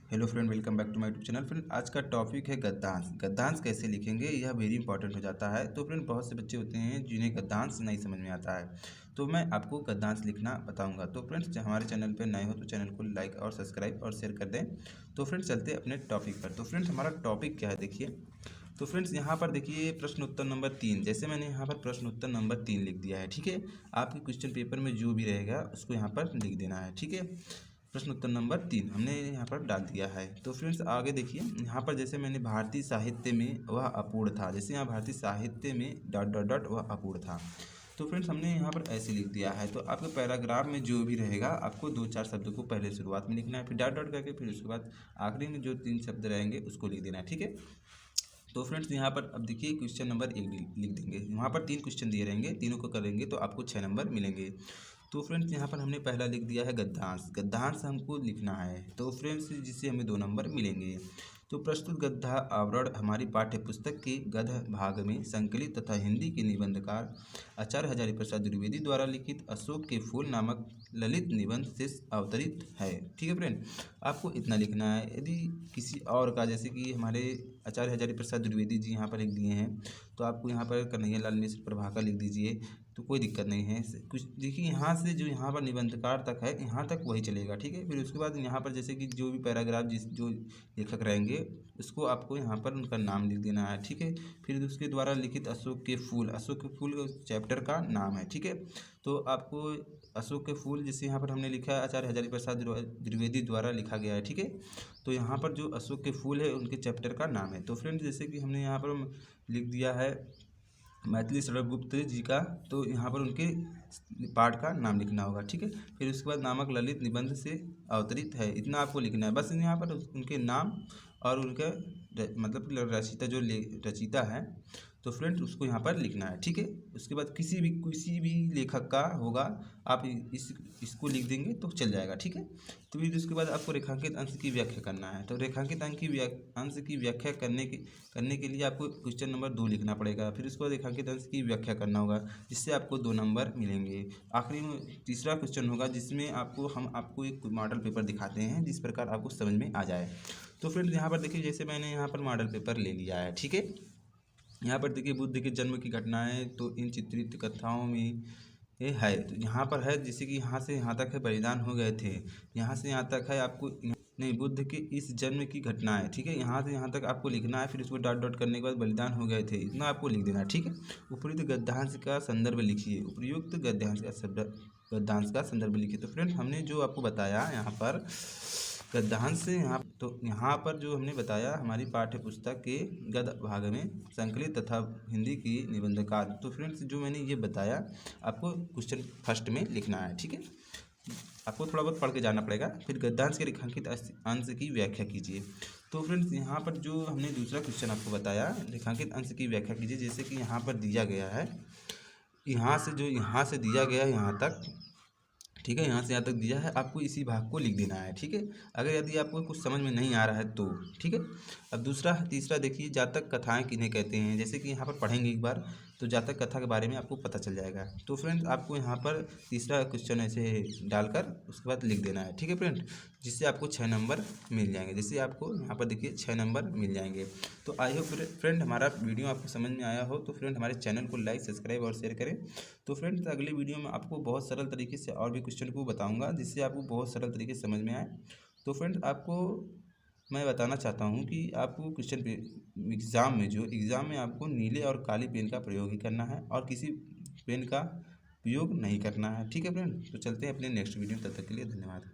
Hello friend, welcome back to my YouTube channel. Friend, आज का topic है गद्यांश। गद्यांश कैसे लिखेंगे यह वेरी इंपॉर्टेंट हो जाता है। तो फ्रेंड, बहुत से बच्चे होते हैं जिन्हें गद्यांश नहीं समझ में आता है, तो मैं आपको गद्यांश लिखना बताऊंगा। तो फ्रेंड्स, हमारे चैनल पर नए हो तो चैनल को लाइक और सब्सक्राइब और शेयर कर दें। तो फ्रेंड्स, चलते हैं अपने टॉपिक पर। तो फ्रेंड्स, हमारा टॉपिक क्या है देखिए। तो फ्रेंड्स, यहाँ पर देखिए प्रश्न उत्तर नंबर 3, जैसे मैंने यहाँ पर प्रश्न उत्तर नंबर 3 लिख दिया है। ठीक है, आपके क्वेश्चन पेपर में जो भी रहेगा उसको यहाँ पर लिख देना है। ठीक है, प्रश्न उत्तर नंबर 3 हमने यहाँ पर डाल दिया है। तो फ्रेंड्स, आगे देखिए यहाँ पर जैसे मैंने भारतीय साहित्य में वह अपूर्ण था, जैसे यहाँ भारतीय साहित्य में डॉट डॉट डॉट वह अपूर्ण था। तो फ्रेंड्स, हमने यहाँ पर ऐसे लिख दिया है। तो आपके पैराग्राफ में जो भी रहेगा आपको 2-4 शब्दों को पहले शुरुआत में लिखना है, फिर डॉट डॉट करके, फिर उसके बाद आखिरी में जो 3 शब्द रहेंगे उसको लिख देना है। ठीक है, तो फ्रेंड्स यहाँ पर अब देखिए क्वेश्चन नंबर 1 लिख देंगे। वहाँ पर 3 क्वेश्चन दिए रहेंगे, तीनों को करेंगे तो आपको 6 नंबर मिलेंगे। तो फ्रेंड्स, यहाँ पर हमने पहला लिख दिया है गद्यांश। गद्यांश हमको लिखना है, तो फ्रेंड्स जिससे हमें 2 नंबर मिलेंगे। तो प्रस्तुत गद्य आवरण हमारी पाठ्य पुस्तक के गद्य भाग में संकलित तथा हिंदी के निबंधकार आचार्य हजारी प्रसाद द्विवेदी द्वारा लिखित अशोक के फूल नामक ललित निबंध से अवतरित है। ठीक है फ्रेंड, आपको इतना लिखना है। यदि किसी और का, जैसे कि हमारे आचार्य हजारी प्रसाद द्विवेदी जी यहाँ पर लिख दिए हैं, तो आपको यहाँ पर कन्हैया लाल मिश्र प्रभाकर लिख दीजिए, तो कोई दिक्कत नहीं है। कुछ देखिए, यहाँ से जो यहाँ पर निबंधकार तक है यहाँ तक वही चलेगा। ठीक है, फिर उसके बाद यहाँ पर जैसे कि जो भी पैराग्राफ जो लेखक रहेंगे उसको आपको यहाँ पर उनका नाम लिख देना है। ठीक है, फिर उसके द्वारा लिखित अशोक के फूल, अशोक के फूल चैप्टर का नाम है। ठीक है, तो आपको अशोक के फूल जैसे यहाँ पर हमने लिखा है आचार्य हजारी प्रसाद द्विवेदी द्वारा लिखा गया है। ठीक है, तो यहाँ पर जो अशोक के फूल है उनके चैप्टर का नाम है। तो फ्रेंड्स, जैसे कि हमने यहाँ पर लिख दिया है मैथिली शरद गुप्त जी का, तो यहाँ पर उनके पाठ का नाम लिखना होगा। ठीक है, फिर उसके बाद नामक ललित निबंध से अवतरित है, इतना आपको लिखना है बस। यहाँ पर उनके नाम और उनका मतलब रचिता जो रचिता है, तो फ्रेंड्स उसको यहाँ पर लिखना है। ठीक है, उसके बाद किसी भी लेखक का होगा, आप इसको लिख देंगे तो चल जाएगा। ठीक है, तो फिर उसके बाद आपको रेखांकित अंश की व्याख्या करना है। तो रेखांकित अंश की व्याख्या करने के लिए आपको क्वेश्चन नंबर 2 लिखना पड़ेगा। फिर उसके बाद रेखांकित अंश की व्याख्या करना होगा, जिससे आपको 2 नंबर मिलेंगे। आखिरी में तीसरा क्वेश्चन होगा, जिसमें हम आपको एक मॉडल पेपर दिखाते हैं जिस प्रकार आपको समझ में आ जाए। तो फ्रेंड्स, यहाँ पर देखिए जैसे मैंने यहाँ पर मॉडल पेपर ले लिया है। ठीक है, यहाँ पर देखिए बुद्ध के जन्म की घटनाएं तो इन चित्रित कथाओं में ये है। तो यहाँ पर है जैसे कि यहाँ से यहाँ तक है बलिदान हो गए थे, यहाँ से यहाँ तक है आपको नहीं बुद्ध के इस जन्म की घटनाएं। ठीक है, यहाँ से यहाँ तक आपको लिखना है, फिर उसको डॉट डॉट करने के बाद बलिदान हो गए थे, इतना आपको लिख देना है। ठीक है, उपयुक्त गद्यांश का संदर्भ लिखिए। उपयुक्त गद्यांश का संदर्भ लिखिए। तो फ्रेंड, हमने जो आपको बताया यहाँ पर गद्यांश से यहाँ पर जो हमने बताया हमारी पाठ्य पुस्तक के गद्य भाग में संकलित तथा हिंदी की निबंधकार। तो फ्रेंड्स, जो मैंने ये बताया आपको क्वेश्चन फर्स्ट में लिखना है। ठीक है, आपको थोड़ा बहुत पढ़ के जाना पड़ेगा। फिर गद्यांश के रेखांकित अंश की व्याख्या कीजिए। तो फ्रेंड्स, यहाँ पर जो हमने दूसरा क्वेश्चन आपको बताया, रेखांकित अंश की व्याख्या कीजिए। जैसे कि यहाँ पर दिया गया है, यहाँ से दिया गया है यहाँ तक। ठीक है, यहाँ से यहाँ तक दिया है, आपको इसी भाग को लिख देना है। ठीक है, अगर यदि आपको कुछ समझ में नहीं आ रहा है तो। ठीक है, अब तीसरा देखिए, जातक कथाएं किन्हें कहते हैं। जैसे कि यहाँ पर पढ़ेंगे एक बार तो जातक कथा के बारे में आपको पता चल जाएगा। तो फ्रेंड्स, आपको यहाँ पर तीसरा क्वेश्चन ऐसे डालकर उसके बाद लिख देना है। ठीक है फ्रेंड, जिससे आपको 6 नंबर मिल जाएंगे। जिससे आपको यहाँ पर देखिए 6 नंबर मिल जाएंगे। तो आई होप फ्रेंड हमारा वीडियो आपको समझ में आया हो। तो फ्रेंड, हमारे चैनल को लाइक सब्सक्राइब और शेयर करें। तो फ्रेंड्स, अगले वीडियो में आपको बहुत सरल तरीके से और भी क्वेश्चन को बताऊंगा, जिससे आपको बहुत सरल तरीके से समझ में आए। तो फ्रेंड्स, आपको मैं बताना चाहता हूं कि आपको एग्ज़ाम में आपको नीले और काली पेन का प्रयोग ही करना है और किसी पेन का उपयोग नहीं करना है। ठीक है फ्रेंड, तो चलते हैं अपने नेक्स्ट वीडियो, तब तक के लिए धन्यवाद।